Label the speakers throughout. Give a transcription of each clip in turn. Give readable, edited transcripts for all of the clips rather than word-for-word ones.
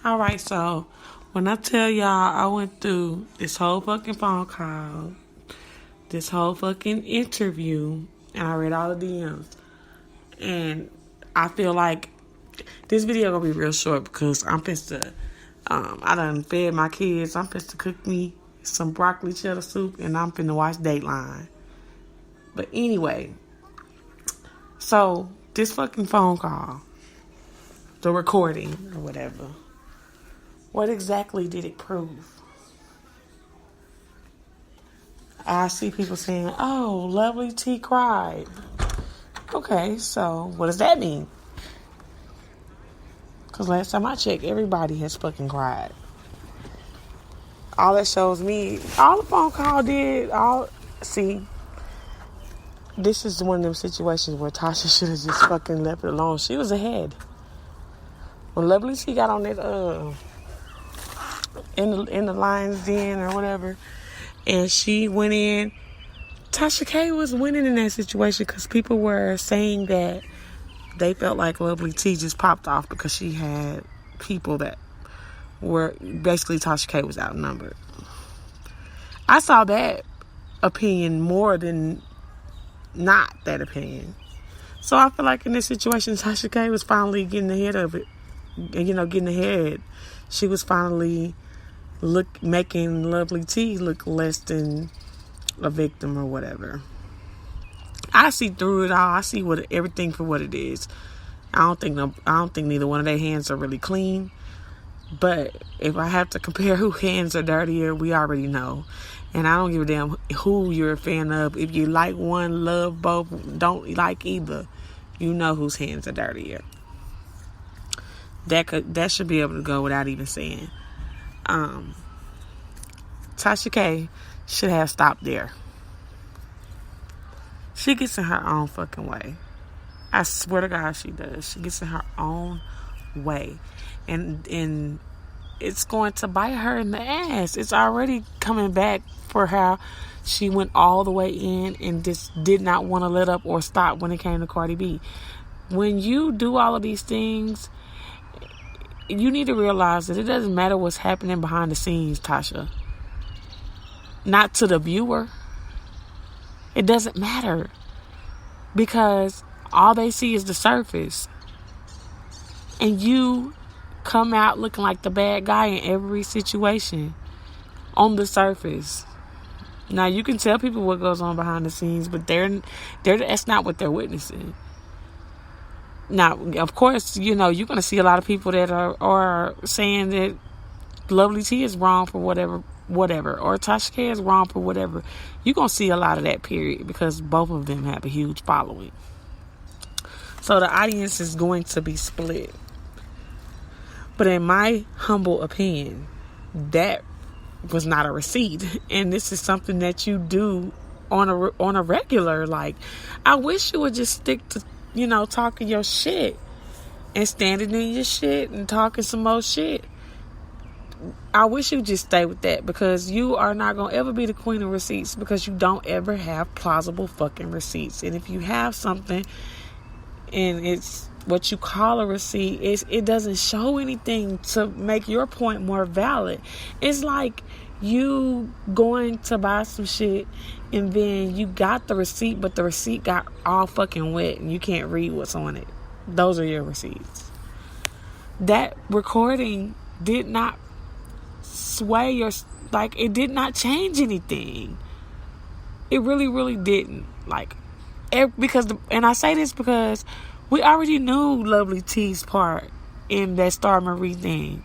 Speaker 1: All right, so when I tell y'all I went through this whole fucking phone call, this whole fucking interview, and I read all the DMs, and I feel like this video gonna be real short because I'm finna, I done fed my kids. I'm finna cook me some broccoli cheddar soup, and I'm finna watch Dateline. But anyway, so this fucking phone call, the recording or whatever, what exactly did it prove? I see people saying, "Oh, Lovely T cried." Okay, so what does that mean? Because last time I checked, everybody has fucking cried. All that shows me, all the phone call did, see, this is one of them situations where Tasha should have just fucking left it alone. She was ahead. When Lovely T got on that, in the lion's den or whatever, and she went in, Tasha K was winning in that situation because people were saying that they felt like Lovely T just popped off because she had people that were basically Tasha K was outnumbered. I saw that opinion more than not that opinion. So I feel like in this situation, Tasha K was finally getting ahead of it. Getting ahead. She was finally making Lovely T look less than a victim or whatever. I see through it all. I see everything for what it is. I don't think neither one of their hands are really clean. But if I have to compare whose hands are dirtier, we already know. And I don't give a damn who you're a fan of. If you like one, love both, don't like either, you know whose hands are dirtier. That should be able to go without even saying. Tasha K should have stopped there. She gets in her own fucking way. I swear to God she does. She gets in her own way. And it's going to bite her in the ass. It's already coming back for how she went all the way in and just did not want to let up or stop when it came to Cardi B. When you do all of these things, you need to realize that it doesn't matter what's happening behind the scenes, Tasha. Not to the viewer. It doesn't matter. Because all they see is the surface. And you come out looking like the bad guy in every situation on the surface. Now, you can tell people what goes on behind the scenes, but that's not what they're witnessing. Now, of course, you're going to see a lot of people that are saying that Lovely T is wrong for whatever, or Tasha K is wrong for whatever. You're going to see a lot of that, period, because both of them have a huge following. So the audience is going to be split. But in my humble opinion, that was not a receipt. And this is something that you do on a regular. Like, I wish you would just stick to, talking your shit and standing in your shit and talking some more shit. I wish you just stay with that, because you are not going to ever be the queen of receipts, because you don't ever have plausible fucking receipts. And if you have something and it's what you call a receipt, it doesn't show anything to make your point more valid. It's like you going to buy some shit and then you got the receipt, but the receipt got all fucking wet and you can't read what's on it. Those are your receipts. That recording did not sway it did not change anything. It really, really didn't. And I say this because we already knew Lovely T's part in that Star Marie thing.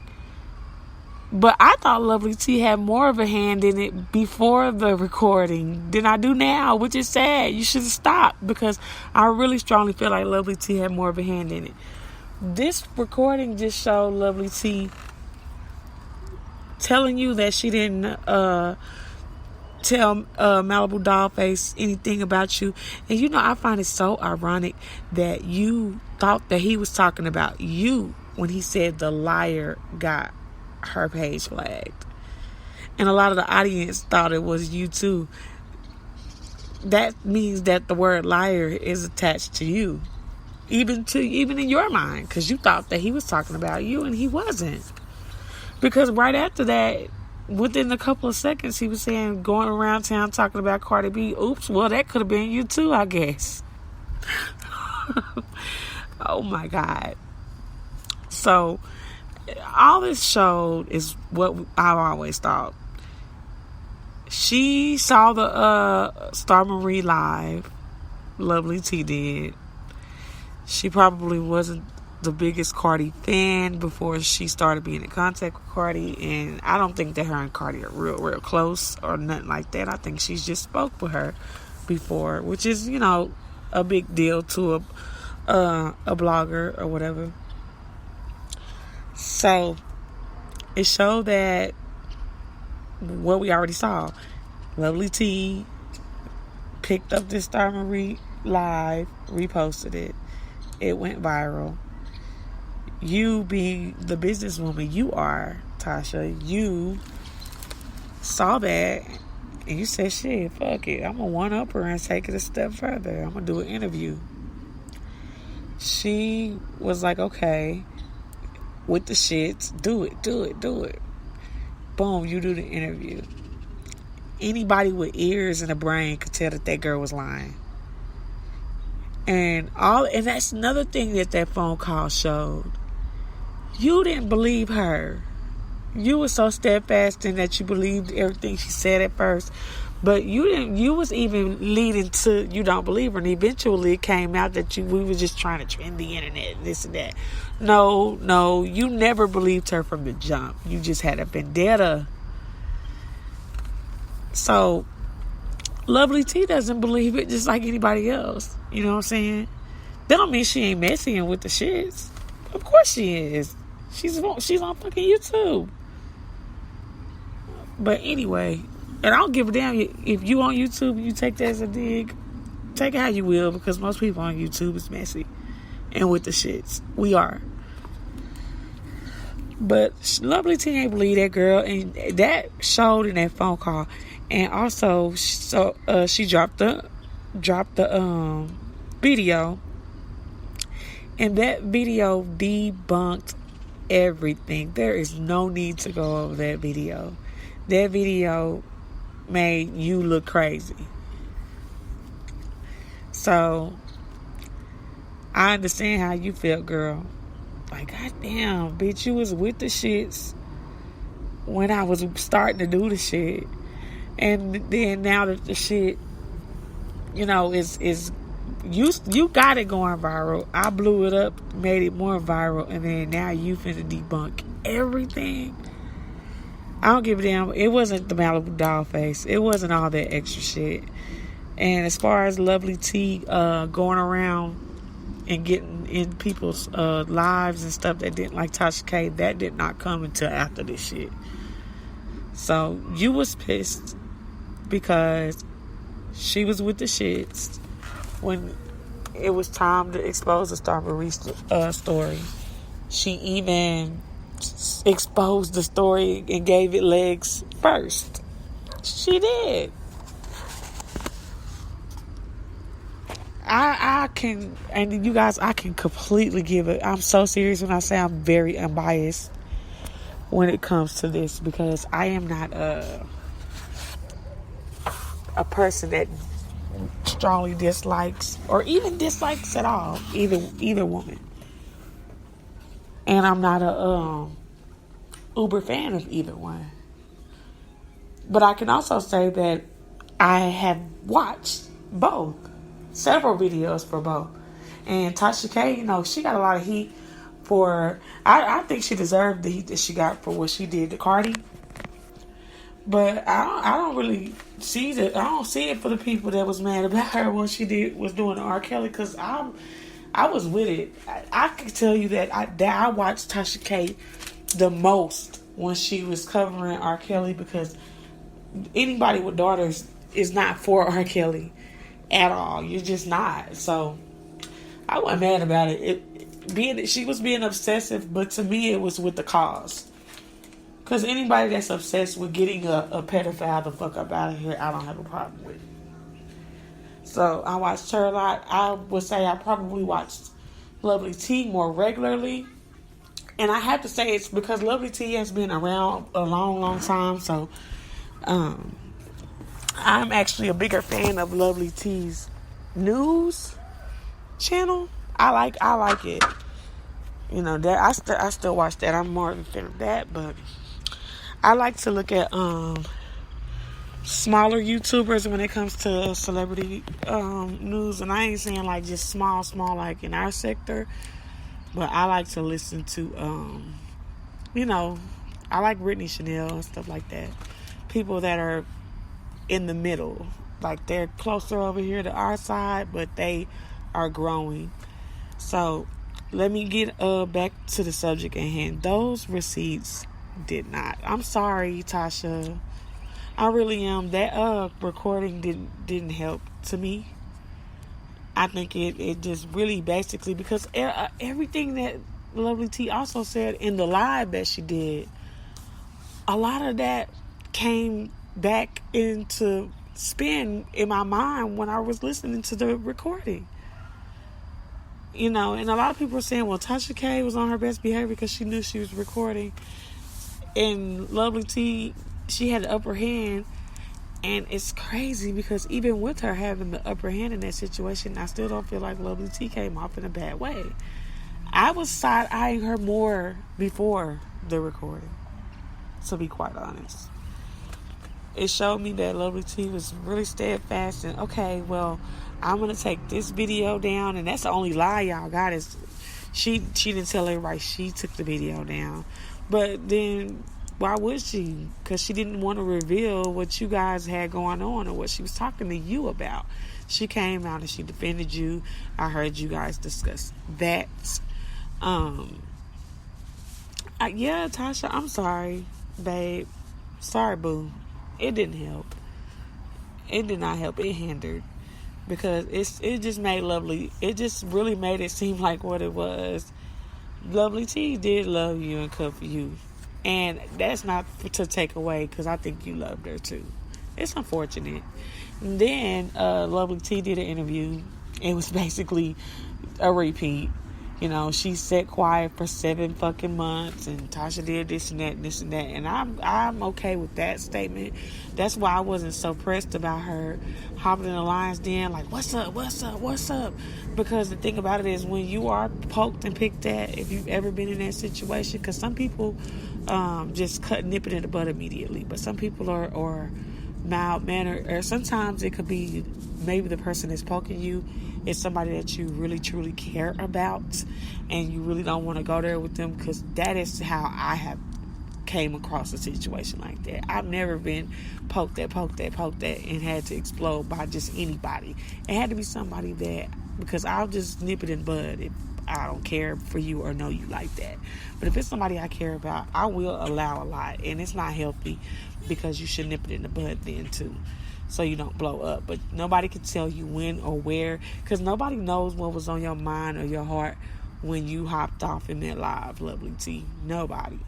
Speaker 1: But I thought Lovely T had more of a hand in it before the recording than I do now, which is sad. You should have stopped, because I really strongly feel like Lovely T had more of a hand in it. This recording just showed Lovely T telling you that she didn't tell Malibu Dollface anything about you. And I find it so ironic that you thought that he was talking about you when he said the liar got her page flagged. And a lot of the audience thought it was you too. That means that the word liar is attached to you, even in your mind, because you thought that he was talking about you and he wasn't. Because right after that, within a couple of seconds, he was saying, going around town talking about Cardi B. Oops, well, that could have been you too, I guess. Oh my God. So, all this showed is what I've always thought. She saw the Star Marie live. Lovely T did. She probably wasn't the biggest Cardi fan before she started being in contact with Cardi, and I don't think that her and Cardi are real close or nothing like that. I think she's just spoke with her before, which is, you know, a big deal to a blogger or whatever. So it showed that what we already saw. Lovely T picked up this Star Marie live, reposted it. It went viral. You being the businesswoman you are, Tasha, you saw that and you said, shit, fuck it. I'm going to one-up her and take it a step further. I'm going to do an interview. She was like, okay, with the shits, do it. Boom, you do the interview. Anybody with ears and a brain could tell that girl was lying. And that's another thing that phone call showed. You didn't believe her. You were so steadfast in that you believed everything she said at first. But you was even leading to you don't believe her. And eventually it came out that we were just trying to trend the internet, this and that. No, you never believed her from the jump. You just had a vendetta. So, Lovely T doesn't believe it just like anybody else. You know what I'm saying? That don't mean she ain't messing with the shits. Of course she is. She's on fucking YouTube. But anyway, and I don't give a damn if you on YouTube, you take that as a dig. Take it how you will, because most people on YouTube is messy. And with the shits. We are. But Lovely T ain't believe that girl, and that showed in that phone call. And also, she dropped the video, and that video debunked everything. There is no need to go over that video. That video made you look crazy. So I understand how you felt, girl. Like, goddamn, bitch, you was with the shits when I was starting to do the shit. And then now that the shit, you know, is you got it going viral. I blew it up, made it more viral, and then now you finna debunk everything. I don't give a damn. It wasn't the Malibu doll face. It wasn't all that extra shit. And as far as Lovely T going around and getting in people's lives and stuff that didn't like Tasha K, that did not come until after this shit. So you was pissed because she was with the shits when it was time to expose the Star Marie story. She even exposed the story and gave it legs first. She did. I can, and you guys, I can completely give it. I'm so serious when I say I'm very unbiased when it comes to this, because I am not a person that strongly dislikes or even dislikes at all either woman. And I'm not a uber fan of either one. But I can also say that I have watched both. Several videos for both. And Tasha K, you know, she got a lot of heat for... I think she deserved the heat that she got for what she did to Cardi. But I don't really see it. I don't see it for the people that was mad about her what she was doing to R. Kelly, because I was with it. I can tell you that I watched Tasha K the most when she was covering R. Kelly, because anybody with daughters is not for R. Kelly at all. You're just not. So I wasn't mad about it. She was being obsessive, but to me it was with the cause. Because anybody that's obsessed with getting a pedophile the fuck up out of here, I don't have a problem with. So I watched her a lot. I would say I probably watched Lovely T more regularly And I have to say it's because Lovely T has been around a long, long time. So I'm actually a bigger fan of Lovely T's news channel. I like it. You know, that I still watch that. I'm more of a fan of that, but I like to look at smaller YouTubers when it comes to celebrity news, and I ain't saying like just small like in our sector, but I like to listen to you know, I like Brittany Chanel and stuff like that. People that are in the middle, like they're closer over here to our side, but they are growing. So let me get back to the subject at hand. Those receipts did not. I'm sorry, Tasha. I really am. That recording didn't help to me. I think it just really basically, because everything that Lovely T also said in the live that she did, a lot of that came back into spin in my mind when I was listening to the recording. You know, and a lot of people are saying, well, Tasha K was on her best behavior because she knew she was recording. And Lovely T, she had the upper hand. And it's crazy because even with her having the upper hand in that situation, I still don't feel like Lovely T came off in a bad way. I was side-eyeing her more before the recording, to be quite honest. It showed me that Lovely T was really steadfast and, okay, well, I'm going to take this video down. And that's the only lie y'all got, is she didn't tell everybody she took the video down. But then why would she? Because she didn't want to reveal what you guys had going on or what she was talking to you about. She came out and she defended you. I heard you guys discuss that. Yeah, Tasha, I'm sorry, babe. Sorry, boo. It didn't help. It did not help. It hindered. Because it just made Lovely, it just really made it seem like what it was. Lovely T did love you and cover you. And that's not to take away, because I think you loved her too. It's unfortunate. And then Lovely T did an interview. It was basically a repeat. You know, she sat quiet for 7 fucking months, and Tasha did this and that and this and that. And I'm okay with that statement. That's why I wasn't so pressed about her hopping in the lion's den like, what's up? Because the thing about it is, when you are poked and picked at, if you've ever been in that situation, because some people just nip it in the bud immediately, but some people are mild mannered, or sometimes it could be maybe the person that's poking you is somebody that you really truly care about, and you really don't want to go there with them, because that is how I have came across a situation like that. I've never been poked at and had to explode by just anybody. It had to be somebody that, because I'll just nip it in the bud if I don't care for you or know you like that. But if it's somebody I care about, I will allow a lot, and it's not healthy, because you should nip it in the bud then too, so you don't blow up. But nobody can tell you when or where, because nobody knows what was on your mind or your heart when you hopped off in that live, Lovely T. Nobody.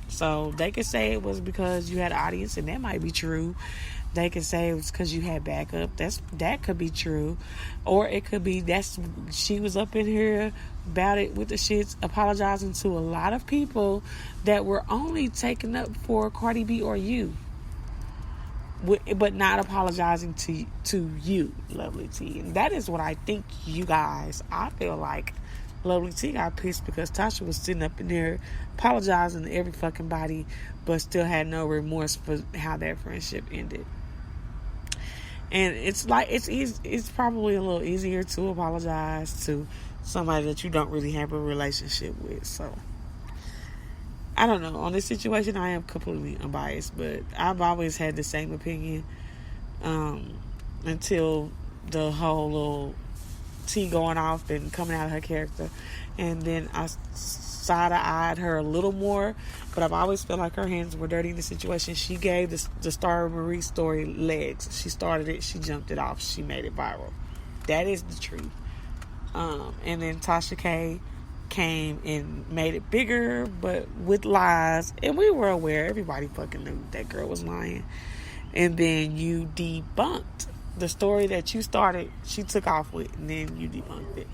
Speaker 1: So they could say it was because you had an audience, and that might be true. They could say it was because you had backup. That could be true. Or it could be she was up in here about it with the shits, apologizing to a lot of people that were only taken up for Cardi B or you, but not apologizing to you, Lovely T. And that is what I think, you guys. I feel like Lovely T got pissed because Tasha was sitting up in there apologizing to every fucking body, but still had no remorse for how that friendship ended. And it's like, it's probably a little easier to apologize to somebody that you don't really have a relationship with. So I don't know. On this situation, I am completely unbiased, but I've always had the same opinion until the whole little tea going off and coming out of her character. And then I side-eyed her a little more, but I've always felt like her hands were dirty in the situation. She gave the Star Marie story legs. She started it. She jumped it off. She made it viral. That is the truth. And then Tasha K came and made it bigger, but with lies. And we were aware. Everybody fucking knew that girl was lying. And then you debunked the story that you started. She took off with, and then you debunked it.